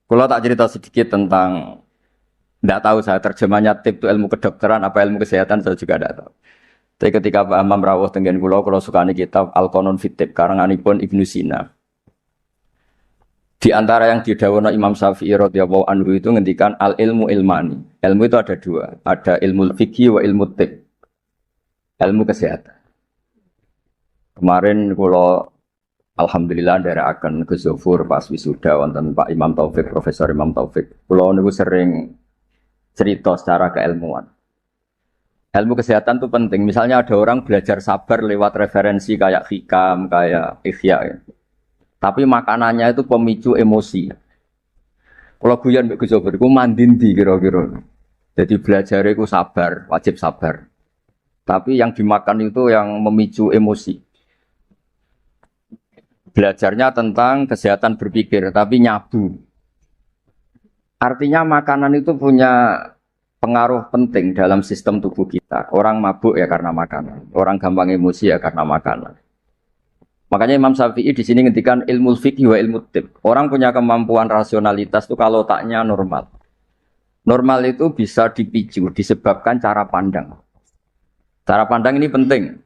Kalau tak cerita sedikit tentang, tidak tahu saya terjemahnya tip itu ilmu kedokteran apa ilmu kesehatan saya juga tidak tahu. Tapi ketika Pak Imam rawuh tenggen kula sukani kitab Al-Qanun fit Tib karanganipun Ibnu Sina. Di antara yang didhawuhna Imam Syafi'i radhiyallahu anhu itu ngendikan al ilmu ilmani. Ilmu itu ada dua, ada ilmu fikih wa ilmu tib. Ilmu kesehatan. Kemarin kula alhamdulillah nderekaken ke Zufur pas wisuda wonten Pak Imam Taufik, Profesor Imam Taufik. Kula niku sering cerita secara keilmuan. Ilmu kesehatan itu penting. Misalnya ada orang belajar sabar lewat referensi kayak hikam, kayak ihya ya. Tapi makanannya itu pemicu emosi. Kalau guyon mbek Gus Zofir iku mandindi kira-kira. Jadi belajar itu sabar, wajib sabar. Tapi yang dimakan itu yang memicu emosi. Belajarnya tentang kesehatan berpikir, tapi nyabu. Artinya makanan itu punya pengaruh penting dalam sistem tubuh kita. Orang mabuk ya karena makanan, orang gampang emosi ya karena makanan. Makanya Imam Syafi'i di sini ngendikan ilmu fikih wa ilmu tib. Orang punya kemampuan rasionalitas itu kalau otaknya normal. Normal itu bisa dipicu disebabkan cara pandang. Cara pandang ini penting.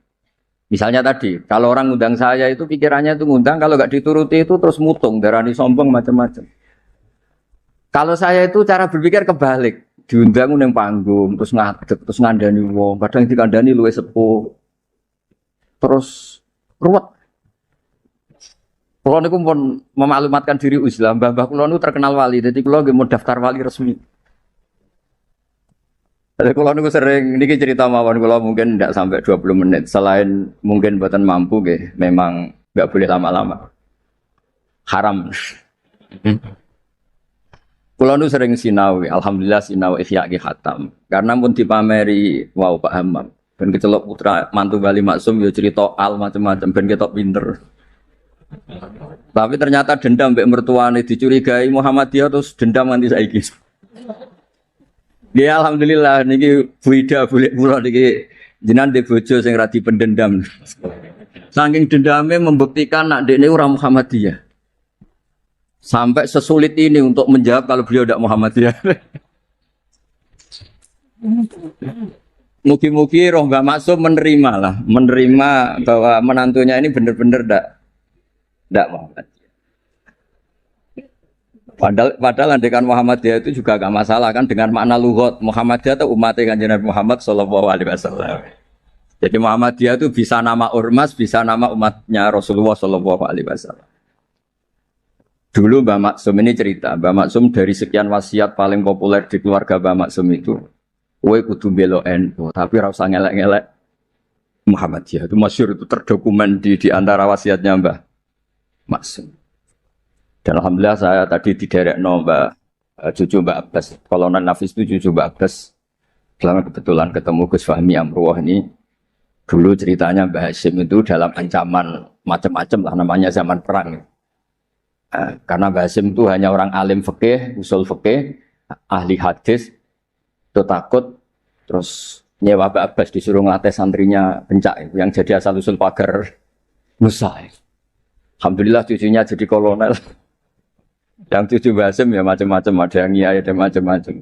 Misalnya tadi, kalau orang ngundang saya itu pikirannya itu ngundang, kalau nggak dituruti itu terus mutung, darani sombong macam-macam. Kalau saya itu cara berpikir kebalik. Diundang nang panggung, terus ngadeg, terus ngandani wong, kadang dikandani luwih sepuh. Terus ruwet. Kulo niku pun memaklumatkan diri Islam, mbah-mbah kulo niku terkenal wali, jadi kulo nggih mau daftar wali resmi. Jadi kulo niku sering niki cerita mawon kulo mungkin tidak sampai 20 menit, selain mungkin buatan mampu nggih, memang nggak boleh lama-lama. Haram. Kulo nu sering sinau, alhamdulillah sinau ihya ki khatam. Karena pun dipameri wow Pak Hamam. Ben kecelok putra mantu Bali Maksum yo cerita al macam-macam ben ketok pinter. Tapi ternyata dendam mbek mertuane dicurigai Muhammadiyah terus dendam nganti saiki. Ya alhamdulillah niki Bu Ida boleh kula niki jenengan de bojo sing ra dipendendam. Saking dendamnya membuktikan nak dekne ora Muhammadiyah. Sampai sesulit ini untuk menjawab kalau beliau tidak Muhammadiyah. Mugi-mugi roh Mbak Maksum menerima bahwa menantunya ini benar-benar tidak Muhammadiyah. Padahal andekan Muhammadiyah itu juga gak masalah kan dengan makna lughat. Muhammadiyah itu umatnya Kanjeng Nabi Muhammad sallallahu alaihi wasallam. Jadi Muhammadiyah itu bisa nama ormas, bisa nama umatnya Rasulullah sallallahu alaihi wasallam. Dulu Mbak Maksum ini cerita, Mbak Maksum dari sekian wasiat paling populer di keluarga Mbak Maksum itu, kowe kudu belo NU, tapi ora usah ngelek-ngelek Muhammadiyah. Itu masyhur, itu terdokumen di antara wasiatnya Mbak Maksum. Dan alhamdulillah saya tadi diderekno Mbak cucu Mbak Abbas, Kolonel Nafis itu cucu Mbak Abbas. Selama kebetulan ketemu Gus Fahmi Amruwah ini, dulu ceritanya Mbak Hasyim itu dalam ancaman macam-macam lah namanya zaman perang. Karena Mbah Hasyim itu hanya orang alim fikih, usul fikih, ahli hadis, itu takut, terus nyewa Mbak Abbas disuruh ngelatih santrinya pencak, yang jadi asal usul pagar Musa. Alhamdulillah cucunya jadi kolonel. Yang cucu Mbah Hasyim ya macam-macam, ada yang iya, ada macam-macam.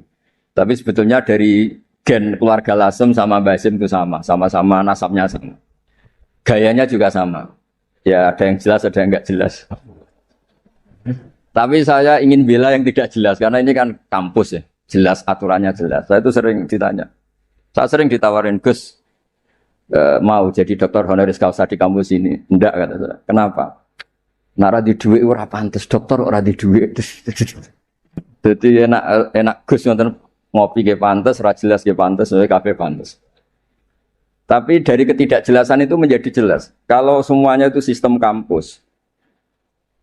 Tapi sebetulnya dari gen keluarga Lasem sama Mbah Hasyim itu sama-sama nasabnya sama. Gayanya juga sama. Ya ada yang jelas, ada yang enggak jelas. Tapi saya ingin bela yang tidak jelas karena ini kan kampus ya, jelas aturannya jelas. Saya itu sering ditanya, saya sering ditawarin Gus mau jadi dokter honoris causa di kampus ini, enggak kata saya. Kenapa? Nara di duit ora pantes dokter ora di duit. Jadi enak Gus nonton ngopi ke pantes, ora jelas ke pantes, kafe pantes. Tapi dari ketidakjelasan itu menjadi jelas. Kalau semuanya itu sistem kampus.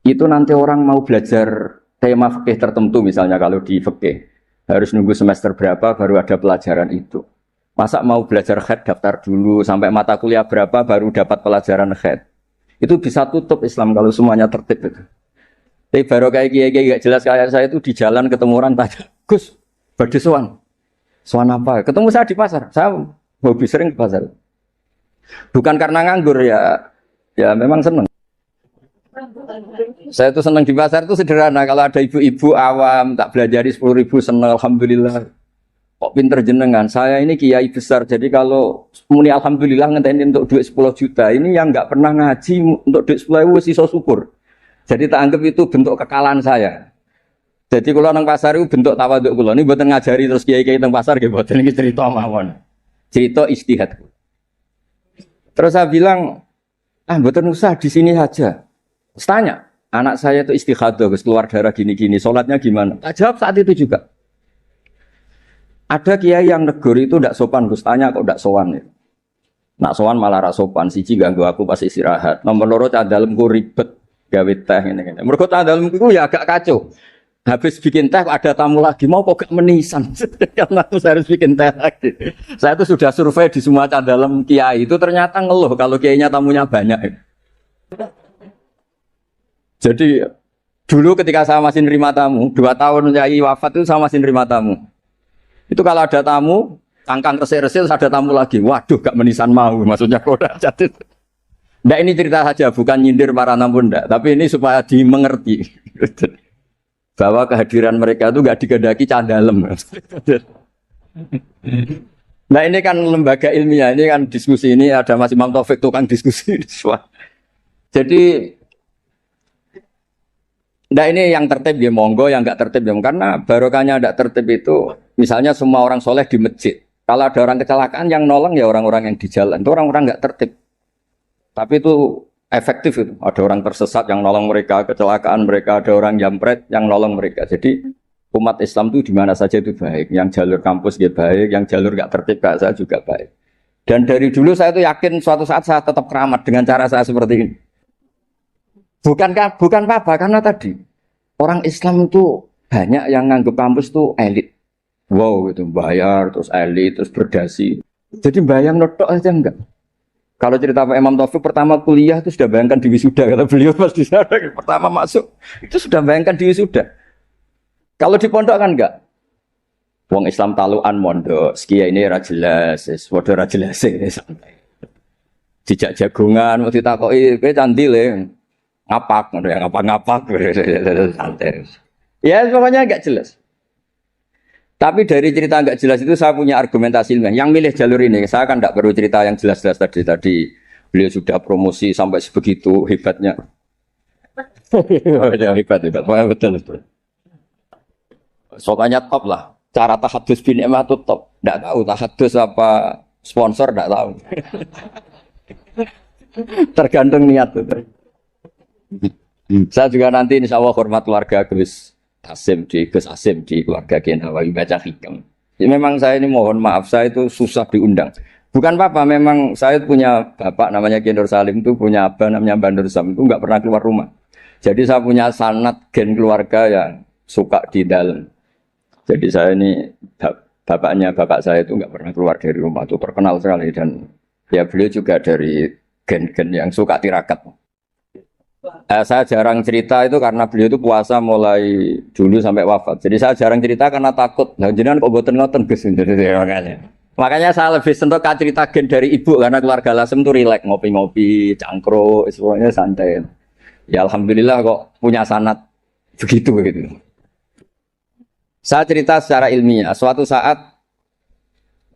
Itu nanti orang mau belajar tema fikih tertentu misalnya kalau di fikih harus nunggu semester berapa baru ada pelajaran itu. Masa mau belajar khed daftar dulu sampai mata kuliah berapa baru dapat pelajaran khed. Itu bisa tutup Islam kalau semuanya tertib itu. Tapi baru kayak kiai gak jelas kayak saya itu di jalan ketemu orang tanya, Gus, badhe sowan. Sowan apa? Ketemu saya di pasar. Saya hobi sering ke pasar. Bukan karena nganggur ya memang seneng. Saya tuh senang di pasar itu sederhana. Kalau ada ibu-ibu awam tak belajari 10.000 senang alhamdulillah. Kok pinter jenengan? Saya ini kiai besar. Jadi kalau muni alhamdulillah ngenteni untuk duit 10 juta. Ini yang nggak pernah ngaji untuk duit 10.000 sih so syukur. Jadi tak anggap itu bentuk kekalahan saya. Jadi kalau nang pasar itu bentuk tawaduk kula. Ini mboten ngajari terus kiai-kiai teng pasar nggih mboten iki cerita mawon. Cerita istihad. Terus saya bilang, mboten usah di sini saja. Terus tanya, anak saya itu istighadah, keluar darah gini-gini, sholatnya gimana? Tak jawab saat itu juga. Ada kiai yang negur itu tidak sopan, Gus tanya kok tidak sowan ya. Nak sowan malah ra sopan, siji ganggu aku pas istirahat. Nomor loro cah dalemku ribet gawe teh ngene-ngene. Mergo cah dalemku ya agak kacau. Habis bikin teh ada tamu lagi, mau kok gak menisan. Karena aku harus bikin teh lagi. Saya itu sudah survei di semua cah dalem kiai itu ternyata ngeluh kalau kiainya tamunya banyak. Jadi dulu ketika saya masih nerima tamu, 2 tahun kiai wafat itu saya masih nerima tamu. Itu kalau ada tamu, kangkang resik-resik ada tamu lagi. Waduh, gak menisan mau. Maksudnya koda jadi. Nggak ini cerita saja, bukan nyindir para tamu ndak, tapi ini supaya dimengerti. Bahwa kehadiran mereka itu gak digedaki candalem. Nah ini kan lembaga ilmiah, ini kan diskusi ini ada Mas Imam Taufik tukang diskusi. Jadi nah ini yang tertib ya monggo, yang nggak tertib ya karena barokahnya nggak tertib itu misalnya semua orang soleh di masjid. Kalau ada orang kecelakaan yang nolong ya orang-orang yang di jalan itu orang-orang nggak tertib. Tapi itu efektif itu. Ada orang tersesat yang nolong mereka, kecelakaan mereka, ada orang jampret yang nolong mereka. Jadi umat Islam itu di mana saja itu baik. Yang jalur kampus dia baik, yang jalur nggak tertib kayak saya juga baik. Dan dari dulu saya itu yakin suatu saat saya tetap keramat dengan cara saya seperti ini. Bukan apa, karena tadi orang Islam itu banyak yang nganggap kampus itu elit. Wow gitu, bayar, terus elit, terus berdasi. Jadi bayang notok aja enggak. Kalau cerita Pak Imam Taufik pertama kuliah itu sudah bayangkan di wisuda. Kata beliau pas di sana pertama masuk, itu sudah bayangkan di wisuda. Kalau di pondok kan enggak. Wong Islam taluan mondok, sekian ini ra jelas, waduh ra jelas santai. Dijak jagungan, mau ditakoki kowe candi le. Ngapak, ya ngapak santai. Ya pokoknya nggak jelas. Tapi dari cerita nggak jelas itu saya punya argumentasi ilmiah. Yang milih jalur ini, saya kan nggak perlu cerita yang jelas-jelas tadi beliau sudah promosi sampai sebegitu hebatnya. Hebat, betul. Soalnya top lah. Cara tahadus bin Emma itu top. Nggak tahu tahadus apa sponsor nggak tahu. Tergantung niat itu. Saya juga nanti insya Allah hormat keluarga Gus Asim di keluarga Kiai Nawawi baca hikam. Jadi memang saya ini mohon maaf saya itu susah diundang. Bukan apa-apa, memang saya punya bapak namanya Kiai Nur Salim itu punya abah namanya Mbah Nur Sam itu nggak pernah keluar rumah. Jadi saya punya sanad gen keluarga yang suka di dalam. Jadi saya ini bapaknya bapak saya itu nggak pernah keluar dari rumah itu terkenal sekali dan ya beliau juga dari gen-gen yang suka tirakat. Saya jarang cerita itu karena beliau itu puasa mulai dulu sampai wafat. Jadi saya jarang cerita karena takut. Nah, jenengan kok boten ngoten Gus. Makanya saya lebih sentuh cerita gen dari ibu karena keluarga Lasem itu rileks ngopi-ngopi, cangkruk, semuanya santai. Ya alhamdulillah kok punya sanad begitu gitu. Saya cerita secara ilmiah. Suatu saat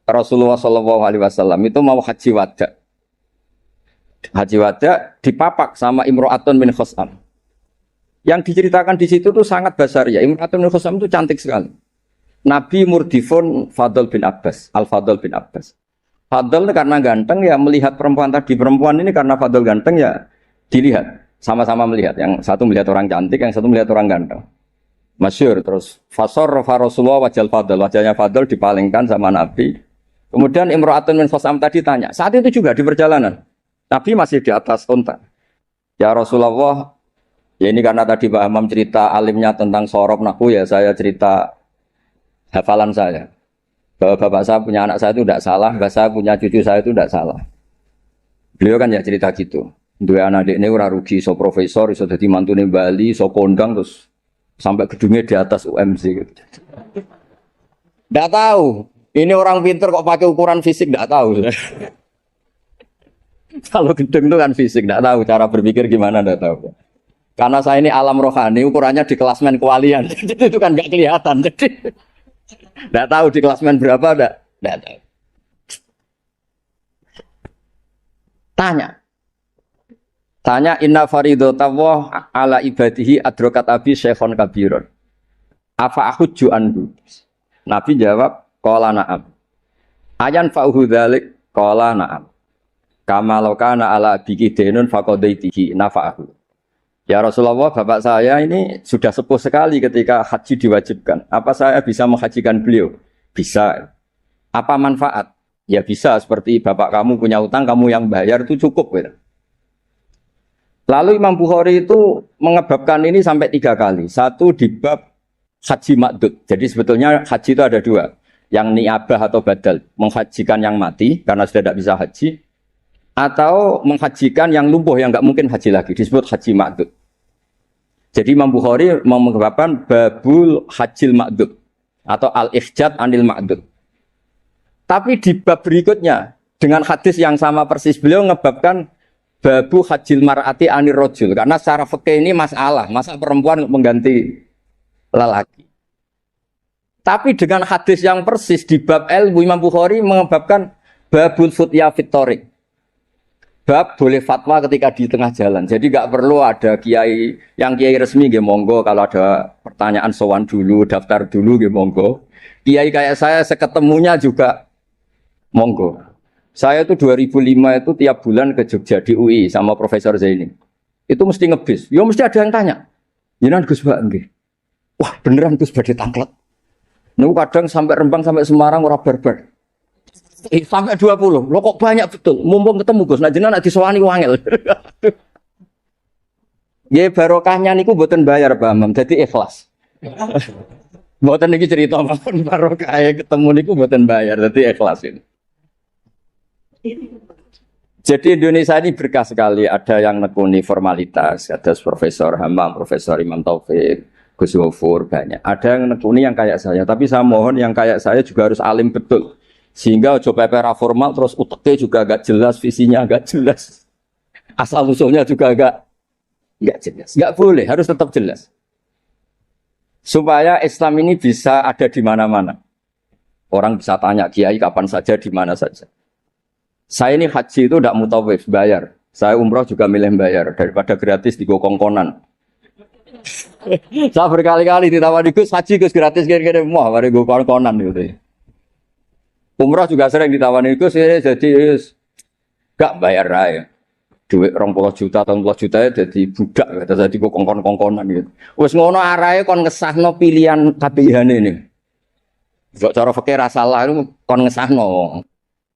Rasulullah SAW itu mau haji wada. Haji wada dipapak sama Imro'atun bin Khosam. Yang diceritakan di situ tuh sangat besar ya. Imro'atun bin Khosam itu cantik sekali. Nabi murdifun Fadl bin Abbas, Al-Fadl bin Abbas. Fadl karena ganteng ya melihat perempuan tadi. Perempuan ini karena Fadl ganteng ya dilihat. Sama-sama melihat. Yang satu melihat orang cantik, yang satu melihat orang ganteng. Masyhur terus fasor Rasulullah wajal Fadl. Wajahnya Fadl dipalingkan sama Nabi. Kemudian Imro'atun bin Khosam tadi tanya. Saat itu juga di perjalanan. Nabi masih di atas unta. Ya Rasulullah, ya ini karena tadi Pak Imam cerita alimnya tentang sorob naku ya saya cerita hafalan saya. Bahwa bapak saya punya anak saya itu tidak salah, bapak saya punya cucu saya itu tidak salah. Beliau kan ya cerita gitu. Dua anak ini ora rugi, so profesor, so jadi mantune Bali, so kondang terus sampai gedungnya di atas UMC gitu. Tidak tahu. Ini orang pinter kok pakai ukuran fisik tidak tahu. Kalau gedung itu kan fisik, tidak tahu cara berpikir gimana, tidak tahu. Karena saya ini alam rohani, ukurannya di klasmen kewalian. Jadi itu kan nggak kelihatan. Jadi nggak tahu di klasmen berapa, nggak tahu. Tanya inna faridotawah ala ibadihi adrokat abi syekhon kabiron. Afa ahujju anhu. Nabi jawab, qala na'am. Ayan fa'uhu dzalik qala na'am. Kama law kana ala abiki denun faqadaitihi nafa'ahu. Ya Rasulullah, bapak saya ini sudah sepuh sekali ketika haji diwajibkan. Apa saya bisa menghajikan beliau? Bisa. Apa manfaat? Ya bisa, seperti bapak kamu punya utang, kamu yang bayar itu cukup. Gitu. Lalu Imam Bukhari itu mengebabkan ini sampai 3 kali. Satu di bab haji makdud. Jadi sebetulnya haji itu ada 2. Yang niabah atau badal. Menghajikan yang mati karena sudah tidak bisa haji. Atau menghajikan yang lumpuh yang nggak mungkin haji lagi. Disebut haji makdud. Jadi Imam Bukhari mengebabkan babul hajil makdud. Atau al-ihjad anil makdud. Tapi di bab berikutnya. Dengan hadis yang sama persis beliau ngebabkan babu hajil mar'ati anir rojul. Karena secara fikih ini masalah. Masa perempuan mengganti lelaki. Tapi dengan hadis yang persis di bab ilmu Imam Bukhari mengebabkan babul futya fitorik. Bab boleh fatwa ketika di tengah jalan. Jadi nggak perlu ada kiai yang kiai resmi nggih monggo, kalau ada pertanyaan sowan dulu, daftar dulu nggih monggo. Kiai kayak saya seketemunya juga monggo. Saya itu 2005 itu tiap bulan ke Jogja di UI sama Profesor Zaini. Itu mesti ngebis. Ya mesti ada yang tanya. Jenengan Gus Mbak nggih. Wah, beneran Gus badhe tangklet. Niku kadang sampai Rembang sampai Semarang ora barbar. Sampai 20. Loh kok banyak betul. Mumpung ketemu Gus, nek jenengan nek disowani wangel. Nggih barokahnya niku mboten bayar Pak Imam, dadi ikhlas. Mboten niki cerita mawon barokah ketemu niku mboten bayar, dadi ikhlas ini. Jadi Indonesia ini berkah sekali. Ada yang nekuni formalitas, ada Profesor Hamam, Profesor Imam Taufik, Gus Wofur, banyak. Ada yang nekuni yang kayak saya. Tapi saya mohon yang kayak saya juga harus alim betul. Sehingga coba PPR formal terus uteknya juga agak jelas, visinya agak jelas. Asal usulnya juga agak jelas. Enggak boleh, harus tetap jelas. Supaya Islam ini bisa ada di mana-mana. Orang bisa tanya kiai kapan saja, di mana saja. Saya ini haji itu tidak mutawif, bayar. Saya umroh juga milih bayar daripada gratis di kongkonan. Saya berkali-kali ditawari Gus haji Gus gratis kira-kira mau mari gue kongkonan gitu. Umroh juga sering ditawari Gus jadi gak bayar aja. Duit 20 juta atau 30 juta ya jadi budak gitu, jadi gue kongkon-kongkonan gitu. Wes ngono arahe kon ngesahno pilihan kabehane ini. Kok cara fikih ra salah itu kon ngesahno.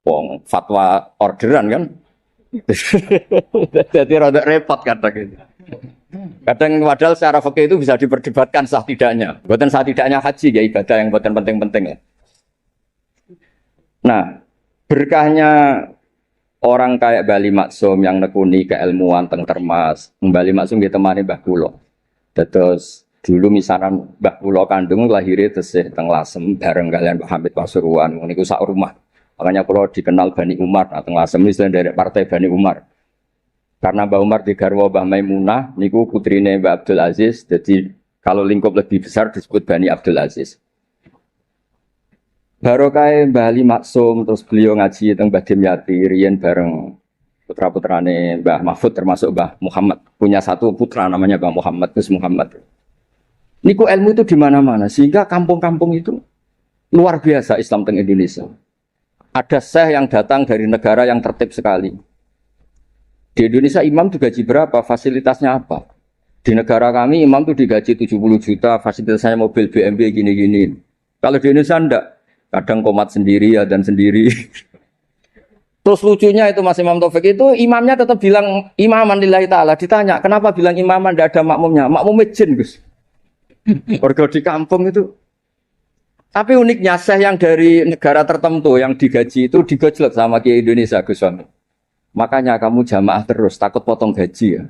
Wong fatwa orderan kan. Jadi rada repot kadang gitu. Kadang padahal secara fikih itu bisa diperdebatkan sah tidaknya. Bukan sah tidaknya haji ya ibadah yang bukan penting-penting ya. Nah, berkahnya orang kayak Bali Maksum yang nekuni keilmuan teng Termas, Bali Maksum ditemani Mbah Kula. Terus dulu misalkan Mbah Kula kandung lahirnya tesih teng Lasem bareng kalian Pak Hamid Pasuruan niku sak rumah. Makanya kalau dikenal Bani Umar, atau Lasem ini dari partai Bani Umar. Karena Mbah Umar di garwa Mbah Maimunah, niku putrine Mbah Abdul Aziz, jadi kalau lingkup lebih besar disebut Bani Abdul Aziz. Barokah Mbah Ali Maksum, terus beliau ngaji teng Mbah Dimyati, riyen bareng putra-putrane Mbah Mahfud termasuk Mbah Muhammad. Punya satu putra namanya Mbah Muhammad, Gus Muhammad. Niku ilmu itu di mana-mana, sehingga kampung-kampung itu luar biasa Islam teng Indonesia. Ada syekh yang datang dari negara yang tertib sekali. Di Indonesia imam digaji berapa? Fasilitasnya apa? Di negara kami imam itu digaji 70 juta, fasilitasnya mobil BMW gini-gini. Kalau di Indonesia enggak. Kadang komat sendiri, adzan sendiri. Terus lucunya itu Mas Imam Taufik itu imamnya tetap bilang imaman lillahi ta'ala. Ditanya, kenapa bilang imaman tidak ada makmumnya? Makmumnya jin, Gus. Warga di kampung itu. Tapi uniknya syekh yang dari negara tertentu yang digaji itu digojlok sama Kiai Indonesia Gus Wami. Makanya kamu jamaah terus, takut potong gaji ya.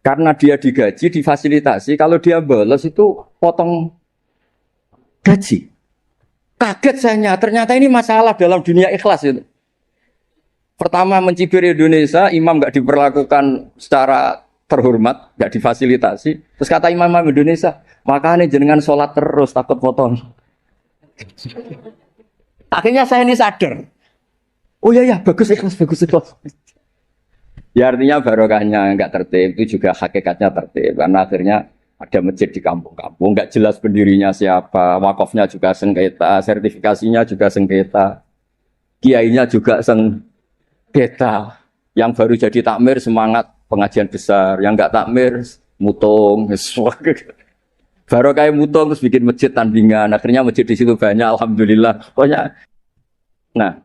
Karena dia digaji, difasilitasi, kalau dia bolos itu potong gaji. Kaget saya, ternyata ini masalah dalam dunia ikhlas itu. Pertama mencibir Indonesia, imam nggak diperlakukan secara terhormat, nggak difasilitasi. Terus kata imam-imam Indonesia, makanya jenengan sholat terus takut potong. Akhirnya saya ini sadar. Oh iya bagus ikhlas. Ya artinya barokahnya nggak tertib itu juga hakikatnya tertib karena akhirnya ada masjid di kampung-kampung nggak jelas pendirinya siapa, wakafnya juga sengketa, sertifikasinya juga sengketa, kiainya juga sengketa. Yang baru jadi takmir semangat pengajian besar, yang nggak takmir mutung, semua. Barokah mutung terus bikin masjid tandingan, akhirnya masjid di situ banyak, alhamdulillah. Pokoknya, nah.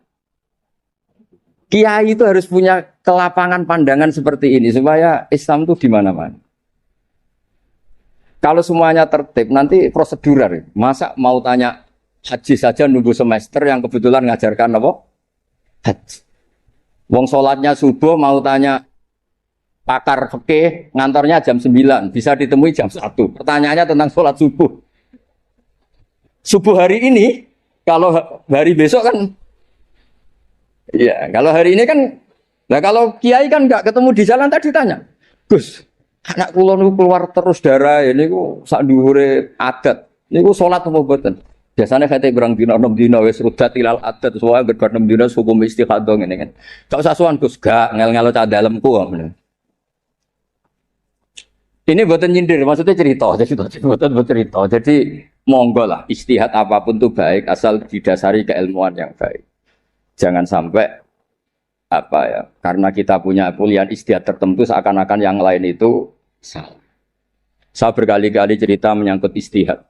Kiai itu harus punya kelapangan pandangan seperti ini supaya Islam itu di mana-mana. Kalau semuanya tertib nanti prosedural. Masa mau tanya haji saja nunggu semester yang kebetulan ngajarkan apa? Haji. Wong sholatnya subuh mau tanya pakar fikih ngantornya jam 9, bisa ditemui jam 1. Pertanyaannya tentang sholat subuh. Subuh hari ini, kalau hari besok kan iya, kalau hari ini kan, nah kalau kiai kan nggak ketemu di jalan tadi tanya, Gus, anak kula niku keluar terus darah, ini ku sak dhuwure adat, niku sholat apa mboten? Biasanya kate berang dina 6 dina wis rudat ilal adat, soalnya gerbar 6 dina hukum istikhadah ngene kan. Gak usah sowan Gus, gak ngel-ngelo cah dalemku kok. Ini mboten nyindir, maksudnya cerita, mboten cerita. Jadi monggo lah, istihad apapun itu baik asal didasari keilmuan yang baik. Jangan sampai apa ya, karena kita punya pilihan istihad tertentu seakan-akan yang lain itu salah. Saya berkali-kali cerita menyangkut istihad.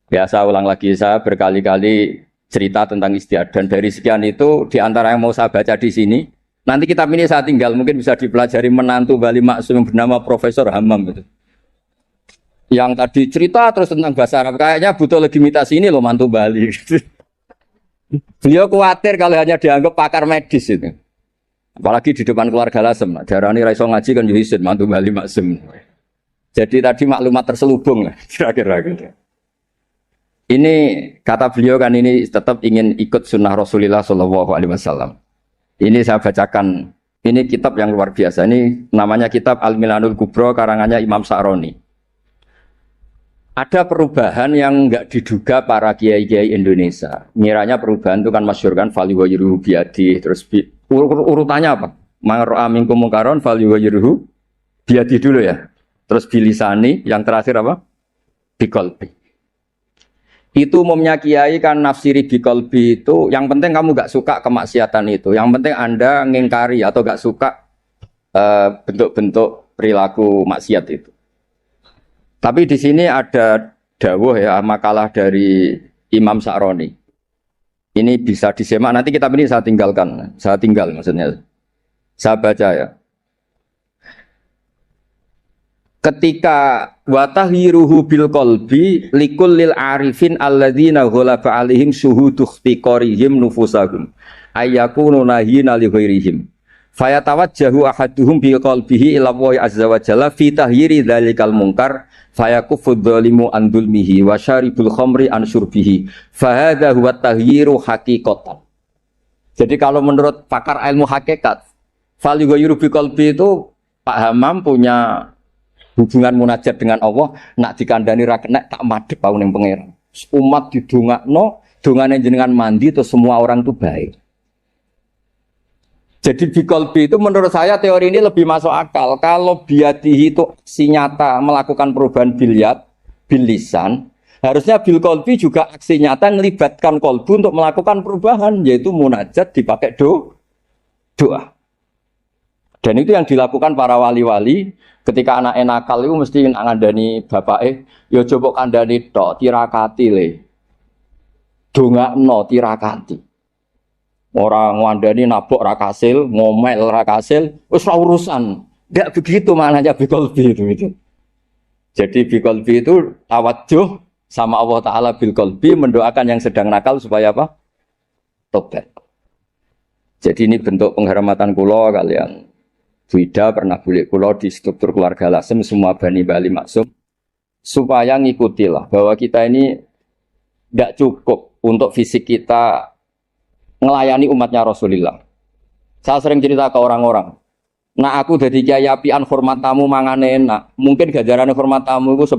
Biasa ulang lagi, saya berkali-kali cerita tentang istihad dan dari sekian itu di antara yang mau saya baca di sini, nanti kitab ini saya tinggal mungkin bisa dipelajari menantu Bali Maksum yang bernama Profesor Hammam itu. Yang tadi cerita terus tentang bahasa Arab kayaknya butuh legitimasi ini loh mantu Bali. Beliau khawatir kalau hanya dianggap pakar medis itu. Apalagi di depan keluarga Lasem. Darani raiso ngaji kan Yuhisin, mantu Bali Maksum. Jadi tadi maklumat terselubung lah, kira-kira. Ini kata beliau kan ini tetap ingin ikut sunnah Rasulullah SAW. Ini saya bacakan. Ini kitab yang luar biasa. Ini namanya kitab Al-Milanul Kubro karangannya Imam Sa'roni. Ada perubahan yang enggak diduga para kiai-kiai Indonesia. Ngiranya perubahan itu kan masyhur kan fali wa yuruhu biadi, terus urutannya apa? Mangro'a minkum mungkaron fali wa yuruhu biadi dulu ya. Terus bilisani, yang terakhir apa? Biqalbi. Itu umumnya kiai kan nafsiri biqalbi itu yang penting kamu enggak suka kemaksiatan itu. Yang penting Anda ngingkari atau enggak suka bentuk-bentuk perilaku maksiat itu. Tapi di sini ada dawuh ya makalah dari Imam Sa'roni. Ini bisa disemak nanti kitab ini saya tinggalkan. Saya tinggal maksudnya. Saya baca ya. Ketika watahhiruhu bil qalbi likullil arifin alladzina ghalaba alaihim syuhudu ikhtiqarihim nufusahum ayyakunu nahina li ghairihim. Fayatawajjahu ahaduhum bi qalbihi ila Allah azza wa jalla fi tahyiri dzalikal munkar fayakuffu dzalimu an dzulmihi wa syaribul khamri an syurbihi fa hadza huwa tahyiru haqiqatan. Jadi kalau menurut pakar ilmu hakikat fal yughayyiru bi qalbi itu Pak Hammam punya hubungan munajat dengan Allah nak dikandani ra kenek tak madhep aku ning pangeran. Umat didongakno dongane jenengan mandi terus semua orang itu baik. Jadi biqalbi itu menurut saya teori ini lebih masuk akal. Kalau biadihi itu aksi nyata melakukan perubahan bilisan, harusnya bilqalbi juga aksi nyata melibatkan kolbu untuk melakukan perubahan, yaitu munajat dipakai doa. Dan itu yang dilakukan para wali-wali ketika anak nakal itu mesti ngandani bapake, ya coba kandani tok tirakati le. Dongakno tirakati. Orang ngandani nabok ra kasil, ngomel ra kasil, wis ora urusan. Enggak begitu maknanya biqalbi itu. Jadi biqalbi itu tawadjuh sama Allah Ta'ala bilqalbi mendoakan yang sedang nakal supaya apa? Tobat. Jadi ini bentuk penghormatan kula kalian. Wida pernah bulik kula di struktur keluarga Lasem semua Bani Bali Maksum supaya ngikutilah bahwa kita ini enggak cukup untuk fisik kita melayani umatnya Rasulullah. Saya sering cerita ke orang-orang. Nah aku dadi kiai apian hormat tamu mangane enak. Mungkin ganjarane hormat tamu iku 10.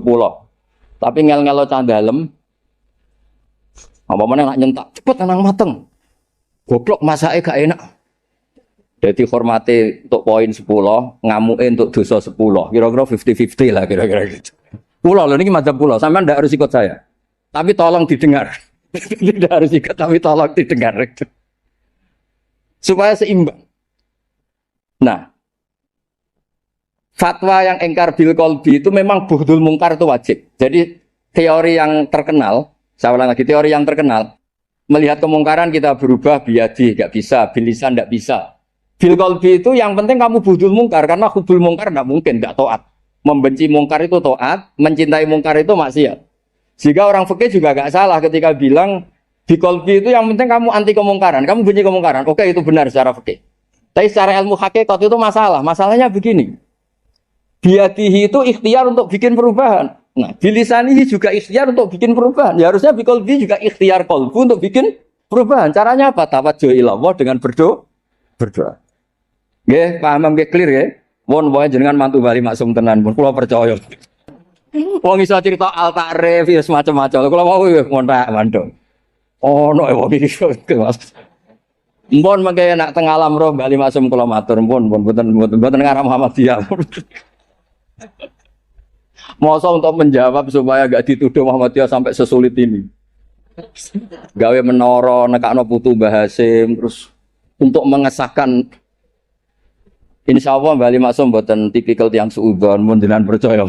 Tapi ngel-ngelo cah dalem apa meneh nak nyentak cepet nang mateng. Goblok masake gak enak. Jadi hormati untuk poin 10, ngamuke untuk dosa 10. Kira-kira 50-50 lah kira-kira gitu. Pulau loh ini mazhab pulau, sampean ndak harus ikut saya. Tapi tolong didengar. Tidak harus ikut tapi tolong didengar. Supaya seimbang. Nah, fatwa yang engkar bil qalbi itu memang buhdul mungkar itu wajib. Jadi teori yang terkenal, saya ulang lagi teori yang terkenal, melihat kemungkaran kita berubah biadi, nggak bisa, bilisan nggak bisa. Bil qalbi itu yang penting kamu buhdul mungkar karena hubul mungkar nggak mungkin nggak taat. Membenci mungkar itu taat, mencintai mungkar itu maksiat. Jika orang fikih juga nggak salah ketika bilang bil qalbi itu yang penting kamu anti kemungkaran, kamu benci kemungkaran. Oke itu benar secara fikih. Tapi secara ilmu hakikat itu masalah. Masalahnya begini. Biadihi itu ikhtiar untuk bikin perubahan. Nah, bilisanihi juga ikhtiar untuk bikin perubahan. Ya harusnya biqalbi juga ikhtiar qalbu untuk bikin perubahan. Caranya apa? Tawajjuh ilallah dengan berdoa. Nggih, paham nggih clear nggih? Wong wae jenengan mantu bali maksum tenan pun kula percaya. Wong iso cerita al ta'rif ya semacam-macam. Kula mau ngontak mandong. Ono wong iki Mas. Mpun mengke nak teng alam roh bali maksum kula matur mpun mboten ngarah Muhammadiyah. Masa untuk menjawab supaya gak dituduh Muhammadiyah sampai sesulit ini. Gawe menara nekakno putu Mbah Hasim terus untuk mengesahkan insyaallah bali maksum mboten tipikal tiyang suudzon mun jenengan percaya.